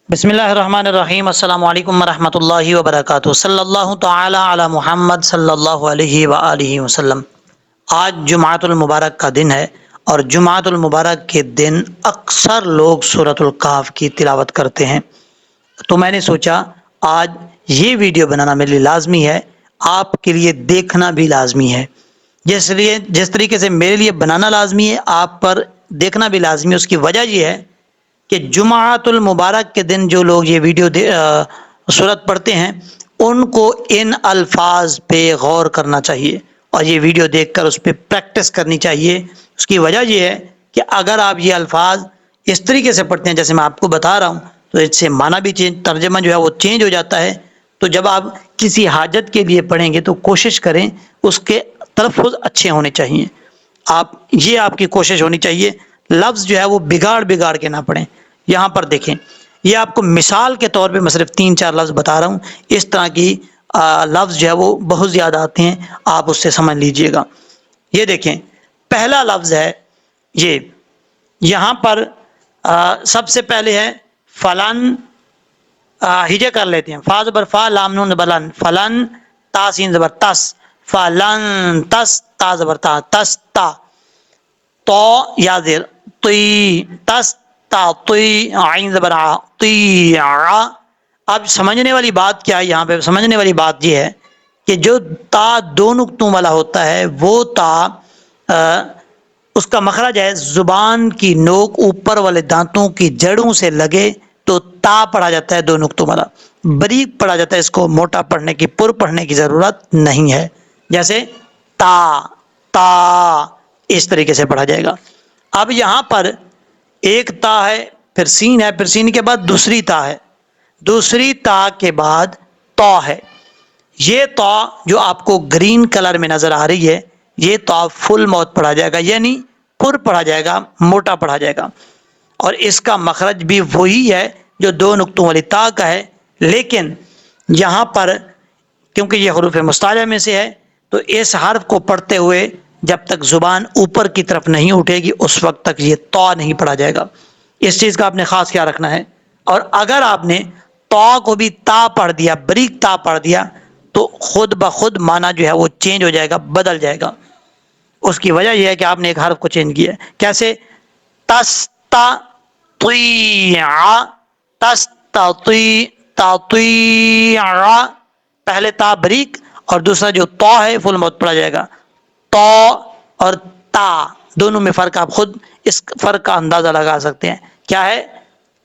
بسم اللہ الرحمن الرحیم، السلام علیکم ورحمۃ اللہ وبرکاتہ، صلی اللہ تعالی علی محمد صلی اللہ علیہ وآلہ وسلم۔ آج جمعۃ المبارک کا دن ہے، اور جمعۃ المبارک کے دن اکثر لوگ سورۃ الکہف کی تلاوت کرتے ہیں۔ تو میں نے سوچا آج یہ ویڈیو بنانا میرے لیے لازمی ہے، آپ کے لیے دیکھنا بھی لازمی ہے۔ جس طریقے سے میرے لیے بنانا لازمی ہے، آپ پر دیکھنا بھی لازمی ہے۔ اس کی وجہ یہ ہے کہ جمعۃ المبارک کے دن جو لوگ یہ ویڈیو سورت پڑھتے ہیں، ان کو ان الفاظ پہ غور کرنا چاہیے، اور یہ ویڈیو دیکھ کر اس پہ پریکٹس کرنی چاہیے۔ اس کی وجہ یہ ہے کہ اگر آپ یہ الفاظ اس طریقے سے پڑھتے ہیں جیسے میں آپ کو بتا رہا ہوں، تو اس سے معنی بھی ترجمہ جو ہے وہ چینج ہو جاتا ہے۔ تو جب آپ کسی حاجت کے لیے پڑھیں گے تو کوشش کریں اس کے تلفظ اچھے ہونے چاہیے۔ آپ کی کوشش ہونی چاہیے لفظ جو ہے وہ بگاڑ کے نہ پڑھیں۔ یہاں پر دیکھیں، یہ آپ کو مثال کے طور پہ میں صرف 3-4 لفظ بتا رہا ہوں، اس طرح کی لفظ جو ہے وہ بہت زیادہ آتے ہیں، آپ اس سے سمجھ لیجئے گا۔ یہ دیکھیں، پہلا لفظ ہے یہ، یہاں پر سب سے پہلے ہے فلن۔ ہجے کر لیتے ہیں، فا زبر فا، لام نون زبر لن، فلن، تا سین زبر تس، فلن تس، تا زبر تا، تس تا، تو یا زیر تی، تس تا تی، عین زبر آ، تی آ۔ اب سمجھنے والی بات کیا ہے، یہاں پہ سمجھنے والی بات یہ ہے کہ جو تا دو نقطوں والا ہوتا ہے، وہ تا اس کا مخرج ہے زبان کی نوک اوپر والے دانتوں کی جڑوں سے لگے تو تا پڑھا جاتا ہے، دو نقطوں والا بریک پڑھا جاتا ہے۔ اس کو موٹا پڑھنے کی، پر پڑھنے کی ضرورت نہیں ہے، جیسے تا تا اس طریقے سے پڑھا جائے گا۔ اب یہاں پر ایک تا ہے، پھر سین ہے، پھر سین کے بعد دوسری تا ہے، دوسری تا کے بعد تو ہے۔ یہ تو جو آپ کو گرین کلر میں نظر آ رہی ہے، یہ تو فل ماؤتھ پڑھا جائے گا، یعنی پر پڑھا جائے گا، موٹا پڑھا جائے گا، اور اس کا مخرج بھی وہی ہے جو دو نقطوں والی تا کا ہے۔ لیکن یہاں پر کیونکہ یہ حروف مستعلیٰ میں سے ہے، تو اس حرف کو پڑھتے ہوئے جب تک زبان اوپر کی طرف نہیں اٹھے گی اس وقت تک یہ تو نہیں پڑھا جائے گا۔ اس چیز کا آپ نے خاص خیال رکھنا ہے۔ اور اگر آپ نے تو کو بھی تا پڑھ دیا، بریک تا پڑھ دیا، تو خود بخود معنی جو ہے وہ چینج ہو جائے گا، بدل جائے گا۔ اس کی وجہ یہ ہے کہ آپ نے ایک حرف کو چینج کیا ہے۔ کیسے؟ تستطیع، تستطیع، پہلے تا بریک اور دوسرا جو تو ہے فل ماؤتھ پڑھا جائے گا۔ تو اور تا دونوں میں فرق، آپ خود اس فرق کا اندازہ لگا سکتے ہیں۔ کیا ہے؟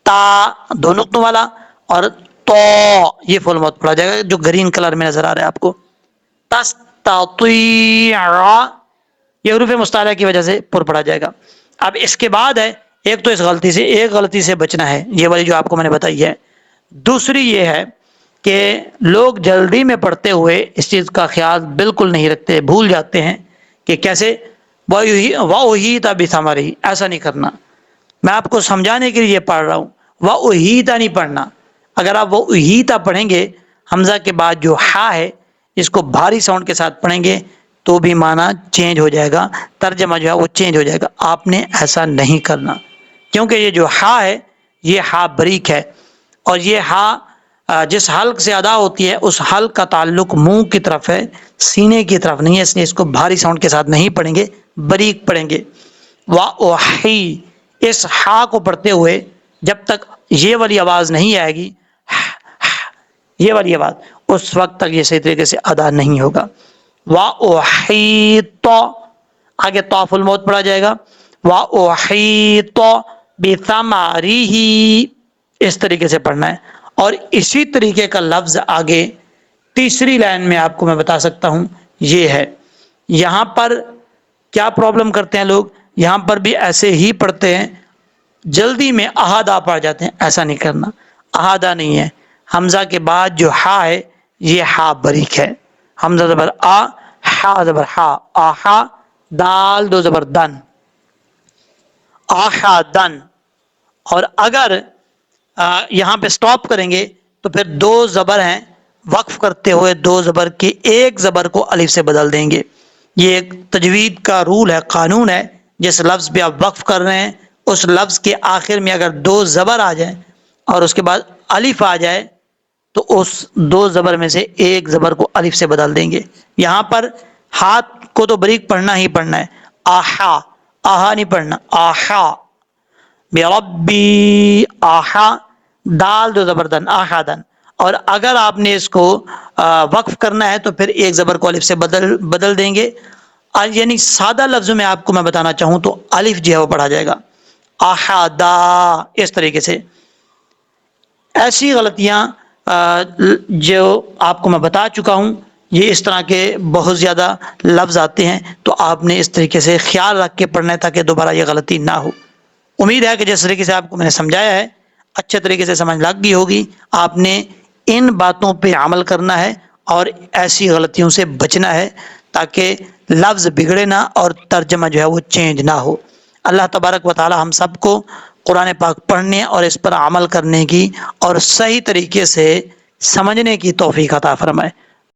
تا دو نقطوں والا، اور تو یہ فل ماؤتھ پڑھا جائے گا جو گرین کلر میں نظر آ رہا ہے آپ کو۔ تستطیع، یہ حروف مستعلیٰ کی وجہ سے پر پڑھا جائے گا۔ اب اس کے بعد ہے ایک، تو اس غلطی سے بچنا ہے، یہ والی جو آپ کو میں نے بتائی ہے۔ دوسری یہ ہے کہ لوگ جلدی میں پڑھتے ہوئے اس چیز کا خیال بالکل نہیں رکھتے، بھول جاتے ہیں کہ کیسے وَأُحِيطَ بِثَمَرِهِ، ایسا نہیں کرنا۔ میں آپ کو سمجھانے کے لیے یہ پڑھ رہا ہوں، وَأُحِيطَ نہیں پڑھنا۔ اگر آپ وَأُحِيطَ پڑھیں گے، حمزہ کے بعد جو ہا ہے اس کو بھاری ساؤنڈ کے ساتھ پڑھیں گے تو بھی معنی چینج ہو جائے گا، ترجمہ جو ہے وہ چینج ہو جائے گا۔ آپ نے ایسا نہیں کرنا، کیونکہ یہ جو ہا ہے یہ ہا بریک ہے، اور یہ ہا جس حلق سے ادا ہوتی ہے اس حلق کا تعلق منہ کی طرف ہے، سینے کی طرف نہیں ہے، اس لیے اس کو بھاری ساؤنڈ کے ساتھ نہیں پڑھیں گے، بریک پڑھیں گے۔ وَأُحِي، اس ہا کو پڑھتے ہوئے جب تک یہ والی آواز نہیں آئے گی، یہ والی آواز، اس وقت تک یہ صحیح طریقے سے ادا نہیں ہوگا۔ وَأُحِيطَ، آگے تو فل ماؤتھ پڑھا جائے گا۔ وَأُحِيطَ بِثَمَرِهِ، اس طریقے سے پڑھنا ہے۔ اور اسی طریقے کا لفظ آگے تیسری لائن میں آپ کو میں بتا سکتا ہوں، یہ ہے۔ یہاں پر کیا پرابلم کرتے ہیں لوگ، یہاں پر بھی ایسے ہی پڑھتے ہیں، جلدی میں احادا پڑھ جاتے ہیں۔ ایسا نہیں کرنا، احادا نہیں ہے۔ حمزہ کے بعد جو ہا ہے یہ ہا بریک ہے، حمزہ زبر آ، ہا زبر ہا، آہا، دال دو زبر دن، آہا دن۔ اور اگر یہاں پہ سٹاپ کریں گے تو پھر دو زبر ہیں، وقف کرتے ہوئے دو زبر کے ایک زبر کو الف سے بدل دیں گے۔ یہ ایک تجوید کا رول ہے، قانون ہے۔ جس لفظ پہ آپ وقف کر رہے ہیں اس لفظ کے آخر میں اگر دو زبر آ جائیں اور اس کے بعد الف آ جائے تو اس دو زبر میں سے ایک زبر کو الف سے بدل دیں گے. یہاں پر ہاتھ کو تو بریک پڑھنا ہی پڑھنا ہے. آہا آہا نہیں پڑھنا, آہا بربی آہا, دال دو زبردن آہادن. اور اگر آپ نے اس کو وقف کرنا ہے تو پھر ایک زبر کو الف سے بدل دیں گے. یعنی سادہ لفظوں میں آپ کو میں بتانا چاہوں تو الف جو ہے وہ پڑھا جائے گا احدا, اس طریقے سے. ایسی غلطیاں جو آپ کو میں بتا چکا ہوں, یہ اس طرح کے بہت زیادہ لفظ آتے ہیں, تو آپ نے اس طریقے سے خیال رکھ کے پڑھنا ہے تاکہ دوبارہ یہ غلطی نہ ہو. امید ہے کہ جس طریقے سے آپ کو میں نے سمجھایا ہے اچھے طریقے سے سمجھ لگ گئی ہوگی. آپ نے ان باتوں پہ عمل کرنا ہے اور ایسی غلطیوں سے بچنا ہے تاکہ لفظ بگڑے نہ اور ترجمہ جو ہے وہ چینج نہ ہو. اللہ تبارک و تعالی ہم سب کو قرآن پاک پڑھنے اور اس پر عمل کرنے کی اور صحیح طریقے سے سمجھنے کی توفیق عطا فرمائے.